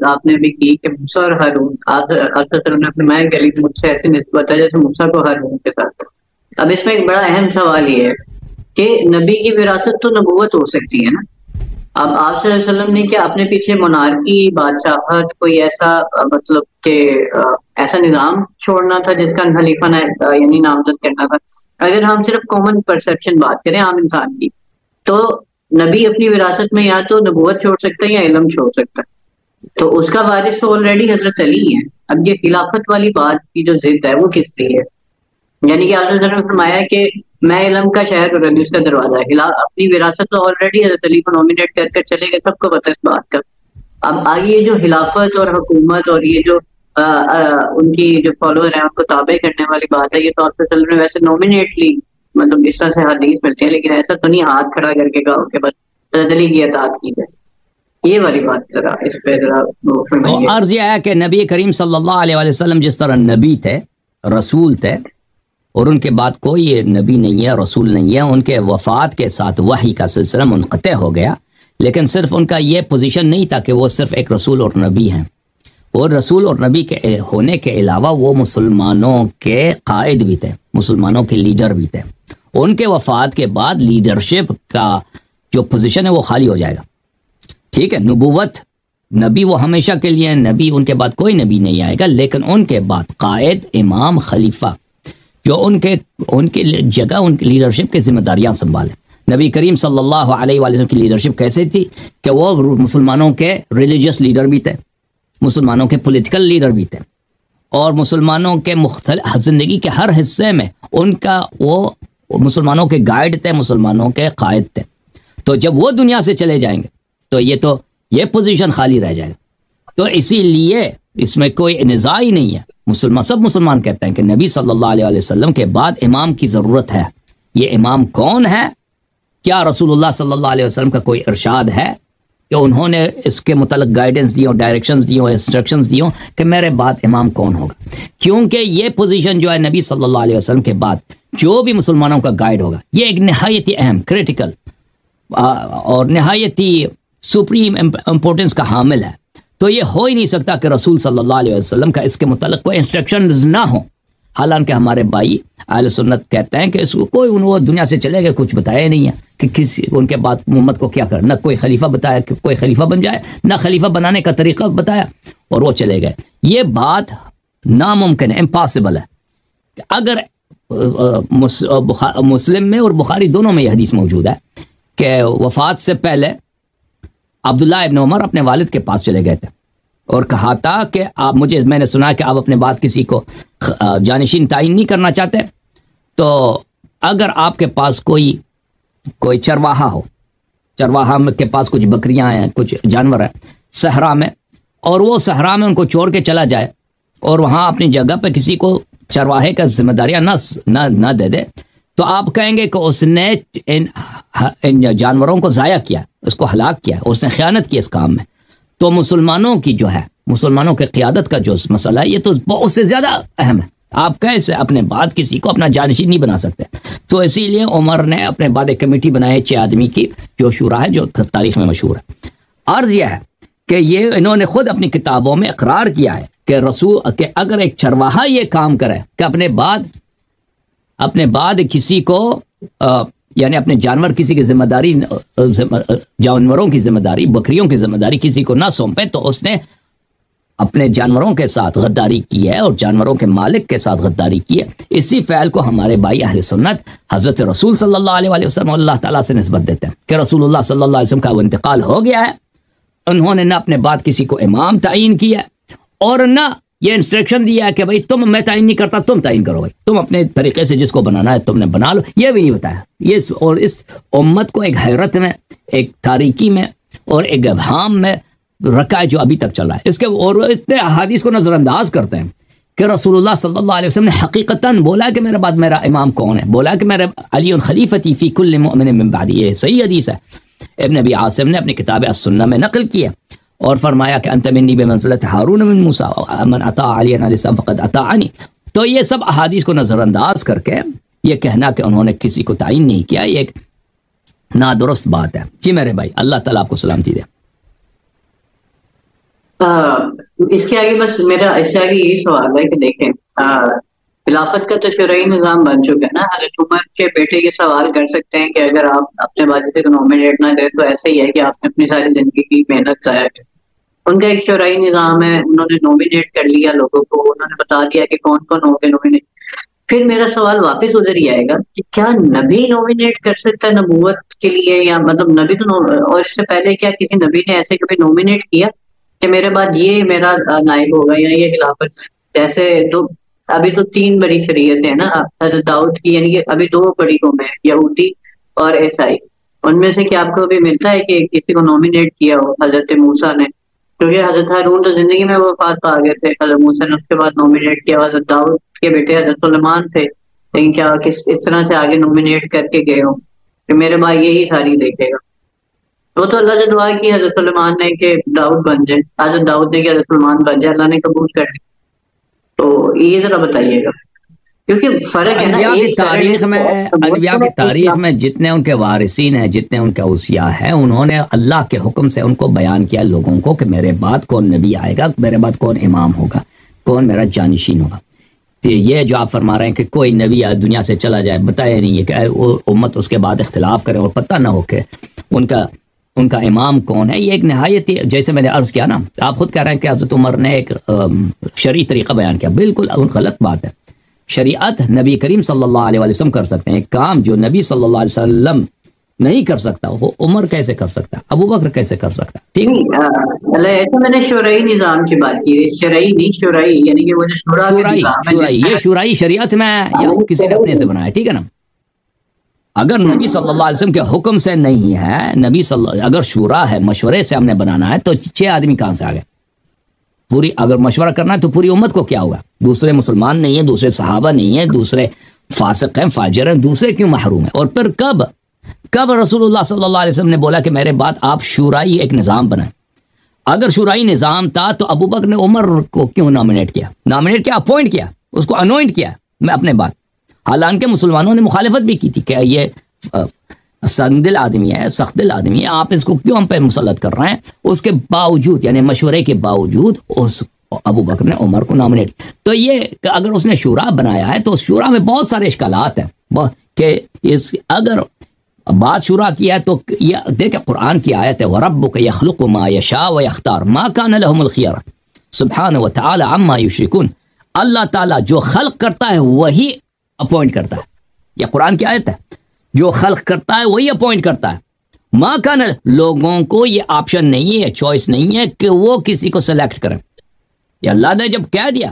آپ نے بھی کی کہ موسیٰ اور ہارون، آپ نے فرمایا کہ مجھ سے ایسی نسبت ہے جیسے موسیٰ کو ہارون کے ساتھ۔ اب اس میں ایک بڑا اہم سوال یہ ہے کہ نبی کی وراثت تو نبوت ہو سکتی ہے نا۔ اب آپ صلی اللہ علیہ وسلم نے کہ اپنے پیچھے monarchy، بادشاہت، کوئی ایسا مطلب کہ ایسا نظام چھوڑنا تھا جس کا خلیفہ یعنی نامزد کرنا تھا۔ اگر ہم صرف کامن پرسپشن بات کریں عام انسان کی، تو نبی اپنی وراثت میں یا تو نبوت چھوڑ سکتا ہے یا علم چھوڑ سکتا ہے، تو اس کا وارث تو آلریڈی حضرت علی ہے۔ اب یہ خلافت والی بات کی جو ضد ہے وہ کس لیے ہے؟ یعنی کہ آپ نے فرمایا کہ میں علم کا شہر اور اس کا دروازہ ہے، اپنی وراثت تو آلریڈی حضرت علی کو نومینیٹ کر کر چلے گئے، سب کو پتہ اس بات کا۔ اب آگے یہ جو خلافت اور حکومت اور یہ جو ان کی جو فالوور ہیں ان کو تابع کرنے والی بات ہے، یہ تو آپ صلی اللہ علیہ وسلم نے ویسے نومینیٹلی مطلب اس طرح سے حدیث ملتی ہے، لیکن ایسا تو نہیں ہاتھ کھڑا کر کے کہا کہ بس حضرت علی کی اطاعت کی جائے۔ یہ والی بات ذرا اس پہ ذرا فرمائیے۔ عرض یہ ہے کہ نبی کریم صلی اللہ علیہ وسلم جس طرح نبی تھے، رسول تھے، اور ان کے بعد کوئی نبی نہیں ہے، رسول نہیں ہے، ان کے وفات کے ساتھ وحی کا سلسلہ منقطع ہو گیا، لیکن صرف ان کا یہ پوزیشن نہیں تھا کہ وہ صرف ایک رسول اور نبی ہیں، اور رسول اور نبی کے ہونے کے علاوہ وہ مسلمانوں کے قائد بھی تھے، مسلمانوں کے لیڈر بھی تھے۔ ان کے وفات کے بعد لیڈرشپ کا جو پوزیشن ہے وہ خالی ہو جائے گا، ٹھیک ہے۔ نبوت، نبی وہ ہمیشہ کے لیے، نبی ان کے بعد کوئی نبی نہیں آئے گا، لیکن ان کے بعد قائد، امام، خلیفہ جو ان کی جگہ، ان کی لیڈرشپ کی ذمہ داریاں سنبھالیں۔ نبی کریم صلی اللہ علیہ وسلم کی لیڈرشپ کیسے تھی کہ وہ مسلمانوں کے ریلیجیس لیڈر بھی تھے، مسلمانوں کے پولیٹیکل لیڈر بھی تھے، اور مسلمانوں کے مختلف زندگی کے ہر حصے میں ان کا وہ مسلمانوں کے گائیڈ تھے، مسلمانوں کے قائد تھے۔ تو جب وہ دنیا سے چلے جائیں گے تو یہ پوزیشن خالی رہ جائے گا۔ تو اسی لیے اس میں کوئی نزاع ہی نہیں ہے، سب مسلمان کہتے ہیں کہ نبی صلی اللہ علیہ وسلم کے بعد امام کی ضرورت ہے۔ یہ امام کون ہے؟ کیا رسول اللہ صلی اللہ علیہ وسلم کا کوئی ارشاد ہے کہ انہوں نے اس کے متعلق گائیڈنس دی، ڈائریکشنز دی، انسٹرکشنز دی کہ میرے بعد امام کون ہوگا؟ کیونکہ یہ پوزیشن جو ہے نبی صلی اللہ علیہ وسلم کے بعد جو بھی مسلمانوں کا گائیڈ ہوگا، یہ ایک نہایت اہم، کریٹیکل اور نہایت سپریم امپورٹنس کا حامل ہے۔ تو یہ ہو ہی نہیں سکتا کہ رسول صلی اللہ علیہ وسلم کا اس کے متعلق کوئی انسٹرکشنز نہ ہو، حالانکہ ہمارے بھائی اہل سنت کہتے ہیں کہ اس کو کوئی وہ دنیا سے چلے گئے کچھ بتایا ہی نہیں ہے کہ کسی ان کے بعد محمد کو کیا کرنا، نہ کوئی خلیفہ بتایا کہ کوئی خلیفہ بن جائے، نہ خلیفہ بنانے کا طریقہ بتایا، اور وہ چلے گئے۔ یہ بات ناممکن ہے، امپاسبل ہے۔ اگر مسلم میں اور بخاری دونوں میں یہ حدیث موجود ہے کہ وفات سے پہلے عبداللہ ابن عمر اپنے والد کے پاس چلے گئے تھے اور کہا تھا کہ میں نے سنا کہ آپ اپنے بعد کسی کو جانشین تعین نہیں کرنا چاہتے، تو اگر آپ کے پاس کوئی چرواہا ہو، چرواہا کے پاس کچھ بکریاں ہیں، کچھ جانور ہیں صحرا میں، اور وہ صحرا میں ان کو چھوڑ کے چلا جائے اور وہاں اپنی جگہ پہ کسی کو چرواہے کا ذمہ داریاں نہ دے دے، تو آپ کہیں گے کہ اس نے ان جانوروں کو ضائع کیا، اس کو ہلاک کیا، اس نے خیانت کی اس کام میں۔ تو مسلمانوں کی جو ہے، مسلمانوں کے قیادت کا جو مسئلہ ہے، یہ تو بہت سے زیادہ اہم ہے۔ آپ کیسے اپنے بعد کسی کو اپنا جانشین نہیں بنا سکتے؟ تو اسی لیے عمر نے اپنے بعد ایک کمیٹی بنائی 6 آدمی کی، جو شورا ہے، جو تاریخ میں مشہور ہے۔ عرض یہ ہے کہ یہ انہوں نے خود اپنی کتابوں میں اقرار کیا ہے کہ اگر ایک چرواہا یہ کام کرے کہ اپنے بعد کسی کو یعنی اپنے جانور کسی کی ذمہ داری، جانوروں کی ذمہ داری، بکریوں کی ذمہ داری کسی کو نہ سونپے، تو اس نے اپنے جانوروں کے ساتھ غداری کی ہے اور جانوروں کے مالک کے ساتھ غداری کی ہے۔ اسی فعل کو ہمارے بھائی اہل سنت حضرت رسول صلی اللہ علیہ وسلم اللہ تعالیٰ سے نسبت دیتے ہیں کہ رسول اللہ صلی اللہ علیہ وسلم کا وہ انتقال ہو گیا ہے، انہوں نے نہ اپنے بعد کسی کو امام تعین کیا اور نہ یہ انسٹرکشن دیا ہے کہ بھائی میں تعین نہیں کرتا، تم تعین کرو، بھائی تم اپنے طریقے سے جس کو بنانا ہے تم نے بنا لو، یہ بھی نہیں بتایا۔ اور اس امت کو ایک حیرت میں، ایک تاریکی میں اور ایک ابہام میں رکھا ہے جو ابھی تک چل رہا ہے۔ اور اس نے احادیث کو نظر انداز کرتے ہیں کہ رسول اللہ صلی اللہ علیہ وسلم نے حقیقتاً بولا کہ میرے بعد میرا امام کون ہے، بولا کہ میرے علی خلیفتی فی کل مؤمن من بعدی، یہ صحیح حدیث ہے، ابن ابی عاصم نے اپنی کتاب السنہ میں نقل کی ہے، اور فرمایا کہ انت منی بمنزلۃ ہارون من موسیٰ من اطاع علی علیہ السلام فقد اطاعنی۔ تو یہ سب احادیث کو نظر انداز کر کے یہ کہنا کہ انہوں نے کسی کو تعین نہیں کیا، یہ ایک نادرست بات ہے۔ جی میرے بھائی، اللہ تعالیٰ آپ کو سلامتی دے۔ اس کے آگے بس میرا اس سے آگے یہی سوال ہے کہ دیکھیں خلافت کا تو شرعی نظام بن چکا ہے نا. حضرت عمر کے بیٹے یہ سوال کر سکتے ہیں کہ اگر آپ اپنے والد کو نامنیٹ نہ کریں تو ایسا ہی ہے کہ آپ نے اپنی ساری زندگی کی محنت ضائع کی. ان کا ایک شرعی نظام ہے, انہوں نے نامنیٹ کر لیا لوگوں کو, انہوں نے بتا دیا کہ کون کون ہو گے نامنیٹ. پھر میرا سوال واپس ادھر ہی آئے گا کہ کیا نبی نامنیٹ کر سکتا ہے نبوت کے لیے, یا مطلب نبی تو اور اس سے پہلے کیا کسی نبی نے ایسے کبھی نامنیٹ کیا کہ میرے بعد یہ میرا نائب ہوگا یا یہ خلافت. جیسے تو ابھی تو 3 بڑی شریعتیں ہیں نا حضرت داؤد کی, یعنی کہ ابھی 2 بڑی قومیں ہیں, یہودی اور عیسائی. ان میں سے کیا آپ کو بھی ملتا ہے کہ کسی کو نامنیٹ کیا ہو حضرت موسیٰ نے؟ کیونکہ حضرت ہارون تو زندگی میں وفات پا گئے تھے, حضرت موسیٰ نے اس کے بعد نامنیٹ کیا. حضرت داؤد کے بیٹے حضرت سلیمان تھے, لیکن کیا اس طرح سے آگے نامنیٹ کر کے گئے ہوں کہ میرے بھائی یہی ساری دیکھے گا؟ وہ تو اللہ سے دعا کی حضرت سلیمان نے کہ داؤد بن جائے, حضرت داؤد نے کہ حضرت سلیمان بن جائے, اللہ نے قبول کر لیا. تو یہ ذرا بتائیے گا, کیونکہ فرق ہے نا. انبیاء کی تاریخ میں جتنے ان کے وارثین ہیں, جتنے ان کے اوصیاء ہیں, انہوں نے اللہ کے حکم سے ان کو بیان کیا لوگوں کو کہ میرے بعد کون نبی آئے گا, میرے بعد کون امام ہوگا, کون میرا جانشین ہوگا. تو یہ جو آپ فرما رہے ہیں کہ کوئی نبی دنیا سے چلا جائے, بتایا نہیں ہے کہ وہ امت اس کے بعد اختلاف کرے اور پتہ نہ ہو کہ ان کا امام کون ہے. یہ ایک نہایت, جیسے میں نے عرض کیا نا, آپ خود کہہ رہے ہیں کہ حضرت عمر نے ایک شرعی طریقہ بیان کیا, بالکل غلط بات ہے. شریعت نبی کریم صلی اللہ علیہ وسلم کر سکتے ہیں, کام جو نبی صلی اللہ علیہ وسلم نہیں کر سکتا وہ عمر کیسے کر سکتا, ابو بکر کیسے کر سکتا؟ ٹھیک ہے, ایسا میں نے شرعی نظام کی بات کی, شرعی نہیں شرعی, یعنی کہ وہ جو شورائی, یہ شورائی شریعت میں یا کسی نے اپنے سے بنایا, ٹھیک ہے نا. اگر نبی صلی اللہ علیہ وسلم کے حکم سے نہیں ہے, نبی صلی اللہ, اگر شورا ہے, مشورے سے ہم نے بنانا ہے, تو 6 آدمی کہاں سے آ گئے؟ پوری اگر مشورہ کرنا ہے تو پوری امت کو کیا ہوگا؟ دوسرے مسلمان نہیں ہیں, دوسرے صحابہ نہیں ہیں, دوسرے فاسق ہیں, فاجر ہیں, دوسرے کیوں محروم ہیں؟ اور پھر کب رسول اللہ صلی اللہ علیہ وسلم نے بولا کہ میرے بعد آپ شورائی ایک نظام بنائیں؟ اگر شورائی نظام تھا تو ابو بکر نے عمر کو کیوں نامنیٹ کیا, اپوائنٹ کیا, اس کو انوائنٹ کیا میں اپنے بعد. حالانکہ مسلمانوں نے مخالفت بھی کی تھی کہ یہ سنگ دل آدمی ہے, سخت دل آدمی ہے, آپ اس کو کیوں ہم پہ مسلط کر رہے ہیں؟ اس کے باوجود, یعنی مشورے کے باوجود, اس ابو بکر نے عمر کو نامنیٹ. تو یہ کہ اگر اس نے شورا بنایا ہے تو اس شورا میں بہت سارے اشکالات ہیں کہ اگر بات شورا کی ہے تو یہ دیکھیں قرآن کی آیت ہے, وَرَبُّكَ يَخْلُقُ مَا يَشَاءُ وَيَخْتَارُ مَا كَانَ لَهُمُ الْخِيَرَةُ سُبْحَانَهُ وَتَعَالَى عَمَّا يُشْرِكُونَ. اللہ تعالیٰ جو خلق کرتا ہے وہی اپوائنٹ کرتا ہے, یہ قرآن کی آیت ہے. جو خلق کرتا ہے وہی اپوائنٹ کرتا ہے. ماں کا نہ, لوگوں کو یہ آپشن نہیں ہے, چوائس نہیں ہے کہ وہ کسی کو سلیکٹ کریں. یہ اللہ نے جب کہہ دیا,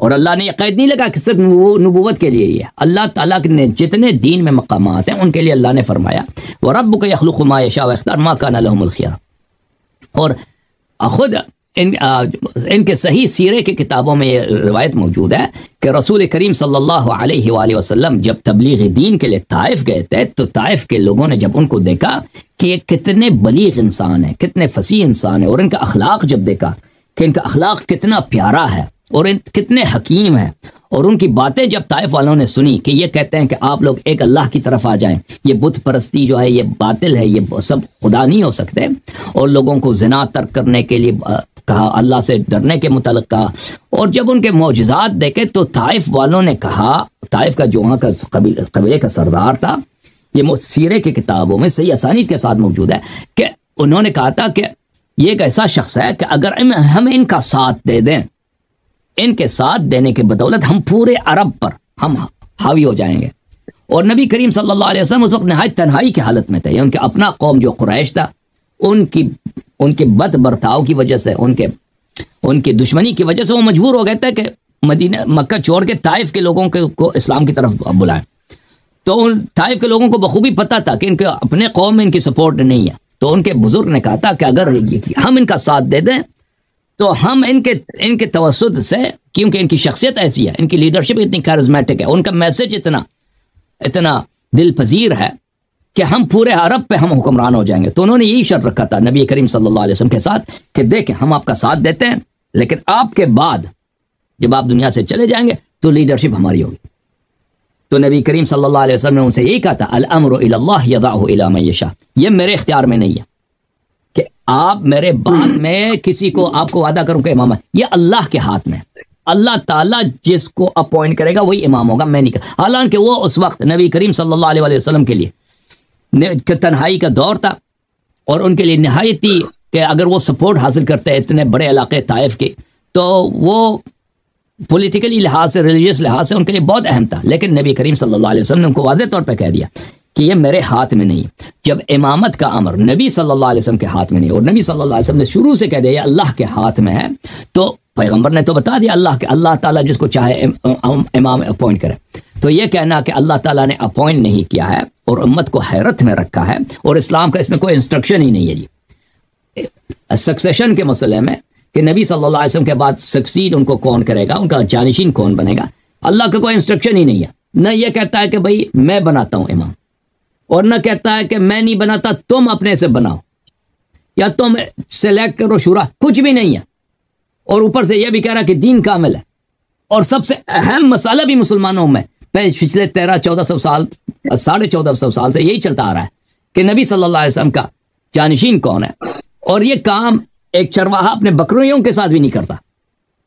اور اللہ نے یہ قید نہیں لگا کہ صرف نبوت کے لیے, یہ اللہ تعالیٰ نے جتنے دین میں مقامات ہیں ان کے لیے اللہ نے فرمایا وَرَبُّكَ يَخْلُقُ مَا يَشَاءُ وَيَخْتَارُ مَا كَانَ لَهُمُ الْخِيَرَةُ. اور خود ان کے صحیح سیرے کی کتابوں میں یہ روایت موجود ہے کہ رسول کریم صلی اللہ علیہ وآلہ وسلم جب تبلیغ دین کے لیے طائف گئے تھے, تو طائف کے لوگوں نے جب ان کو دیکھا کہ یہ کتنے بلیغ انسان ہیں, کتنے فصیح انسان ہیں, اور ان کا اخلاق جب دیکھا کہ ان کا اخلاق کتنا پیارا ہے اور کتنے حکیم ہیں, اور ان کی باتیں جب طائف والوں نے سنی کہ یہ کہتے ہیں کہ آپ لوگ ایک اللہ کی طرف آ جائیں, یہ بت پرستی جو ہے یہ باطل ہے, یہ سب خدا نہیں ہو سکتے, اور لوگوں کو زنا ترک کرنے کے لیے کہا, اللہ سے ڈرنے کے متعلق کہا. اور جب ان کے معجزات دیکھے تو طائف والوں نے کہا, طائف کا جو وہاں کا قبیلے کا سردار تھا, یہ سیرے کی کتابوں میں صحیح اسانید کے ساتھ موجود ہے کہ انہوں نے کہا تھا کہ یہ ایک ایسا شخص ہے کہ اگر ہم ان کا ساتھ دے دیں, ان کے ساتھ دینے کے بدولت ہم پورے عرب پر ہم حاوی ہو جائیں گے. اور نبی کریم صلی اللہ علیہ وسلم اس وقت نہایت تنہائی کی حالت میں تھے. ان کے اپنا قوم جو قریش تھا, ان کے بد برتاؤ کی وجہ سے, ان کی دشمنی کی وجہ سے وہ مجبور ہو گئے تھے کہ مکہ چھوڑ کے طائف کے لوگوں کو اسلام کی طرف بلائیں. تو ان طائف کے لوگوں کو بخوبی پتہ تھا کہ ان کے اپنے قوم میں ان کی سپورٹ نہیں ہے. تو ان کے بزرگ نے کہا تھا کہ اگر ہم ان کا ساتھ دے دیں تو ہم ان کے توسط سے, کیونکہ ان کی شخصیت ایسی ہے, ان کی لیڈرشپ اتنی کارزمیٹک ہے, ان کا میسج اتنا دل پذیر ہے کہ ہم پورے عرب پہ ہم حکمران ہو جائیں گے. تو انہوں نے یہی شرط رکھا تھا نبی کریم صلی اللہ علیہ وسلم کے ساتھ کہ دیکھیں ہم آپ کا ساتھ دیتے ہیں, لیکن آپ کے بعد جب آپ دنیا سے چلے جائیں گے تو لیڈرشپ ہماری ہوگی. تو نبی کریم صلی اللہ علیہ وسلم نے ان سے یہی کہا تھا الامر الی اللہ یضعہ الی من یشاء, یہ میرے اختیار میں نہیں ہے, کہ آپ میرے بعد میں کسی کو آپ کو وعدہ کروں کہ امام ہے، یہ اللہ کے ہاتھ میں، اللہ تعالیٰ جس کو اپوائنٹ کرے گا وہی امام ہوگا، میں نہیں کر. حالانکہ وہ اس وقت نبی کریم صلی اللہ علیہ وسلم کے لیے تنہائی کا دور تھا، اور ان کے لیے نہایت ہی کہ اگر وہ سپورٹ حاصل کرتے اتنے بڑے علاقے طائف کے، تو وہ پولیٹیکلی لحاظ سے، ریلیجیس لحاظ سے ان کے لیے بہت اہم تھا. لیکن نبی کریم صلی اللہ علیہ وسلم نے ان کو واضح طور پہ کہہ دیا کہ یہ میرے ہاتھ میں نہیں. جب امامت کا امر نبی صلی اللہ علیہ وسلم کے ہاتھ میں نہیں، اور نبی صلی اللہ علیہ وسلم نے شروع سے کہہ دیا یہ اللہ کے ہاتھ میں ہے، تو پیغمبر نے تو بتا دیا اللہ تعالیٰ جس کو چاہے امام اپوائنٹ کرے. تو یہ کہنا کہ اللہ تعالیٰ نے اپوائنٹ نہیں کیا ہے اور امت کو حیرت میں رکھا ہے، اور اسلام کا اس میں کوئی انسٹرکشن ہی نہیں ہے. جی سکسیشن کے مسئلے میں کہ نبی صلی اللہ علیہ وسلم کے بعد سکسیڈ ان کو کون کرے گا، ان کا جانشین کون بنے گا، اللہ کا کوئی انسٹرکشن ہی نہیں ہے. نہ یہ کہتا ہے کہ بھائی میں بناتا ہوں امام، اور نہ کہتا ہے کہ میں نہیں بناتا تم اپنے سے بناؤ یا تم سلیکٹ کرو شورا، کچھ بھی نہیں ہے. اور اوپر سے یہ بھی کہہ رہا کہ دین کامل ہے. اور سب سے اہم مسئلہ بھی مسلمانوں میں پچھلے 1300-1400 سال 1450 سال سے یہی چلتا آ رہا ہے کہ نبی صلی اللہ علیہ وسلم کا جانشین کون ہے. اور یہ کام ایک چرواہا اپنے بکریوں کے ساتھ بھی نہیں کرتا،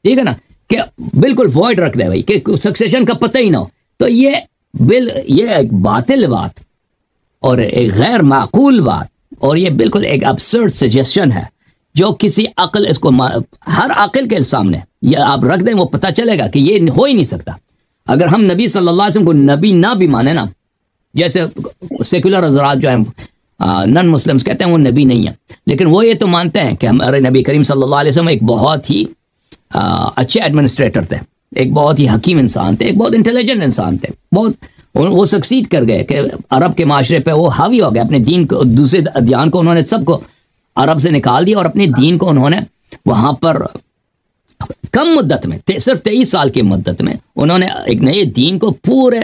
ٹھیک ہے نا، کہ بالکل وائڈ رکھ دے بھائی کہ سکسیشن کا پتہ ہی نہ ہو. تو یہ ایک باطل بات اور ایک غیر معقول بات، اور یہ بالکل ایک ابسرڈ سجیشن ہے جو کسی عقل، اس کو ہر عقل کے سامنے یہ آپ رکھ دیں وہ پتہ چلے گا کہ یہ ہو ہی نہیں سکتا. اگر ہم نبی صلی اللہ علیہ وسلم کو نبی نہ بھی مانے نا، جیسے سیکولر حضرات جو ہیں نن مسلمز کہتے ہیں وہ نبی نہیں ہیں، لیکن وہ یہ تو مانتے ہیں کہ ہمارے نبی کریم صلی اللہ علیہ وسلم ایک بہت ہی اچھے ایڈمنسٹریٹر تھے، ایک بہت ہی حکیم انسان تھے، ایک بہت انٹیلیجنٹ انسان تھے، وہ سکسیڈ کر گئے کہ عرب کے معاشرے پہ وہ حاوی ہو گئے، اپنے دین کو، دوسرے ادیان کو انہوں نے سب کو عرب سے نکال دیا، اور اپنے دین کو انہوں نے وہاں پر کم مدت میں، صرف 23 سال کی مدت میں انہوں نے ایک نئے دین کو پورے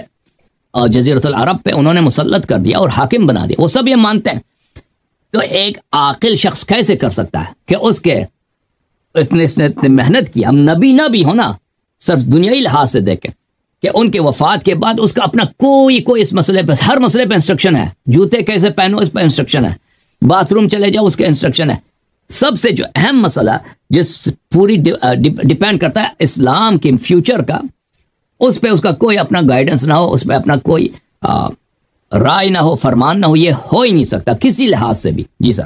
جزیرۃ العرب پہ انہوں نے مسلط کر دیا اور حاکم بنا دیا. وہ سب یہ مانتے ہیں. تو ایک عاقل شخص کیسے کر سکتا ہے کہ اس کے اتنے محنت کی، ہم نبی نہ بھی ہونا صرف دنیائی لحاظ سے دیکھیں کہ ان کے وفات کے بعد اس کا اپنا کوئی اس مسئلے پہ، ہر مسئلے پہ انسٹرکشن ہے، جوتے کیسے پہنو اس پہ انسٹرکشن ہے، باتھ روم چلے جاؤ اس کے انسٹرکشن ہے. سب سے جو اہم مسئلہ جس پوری ڈیپینڈ کرتا ہے اسلام کے فیوچر کا، اس پہ اس کا کوئی اپنا گائیڈنس نہ ہو، اس پہ اپنا کوئی رائے نہ ہو، فرمان نہ ہو، یہ ہو ہی نہیں سکتا کسی لحاظ سے بھی. جی سر.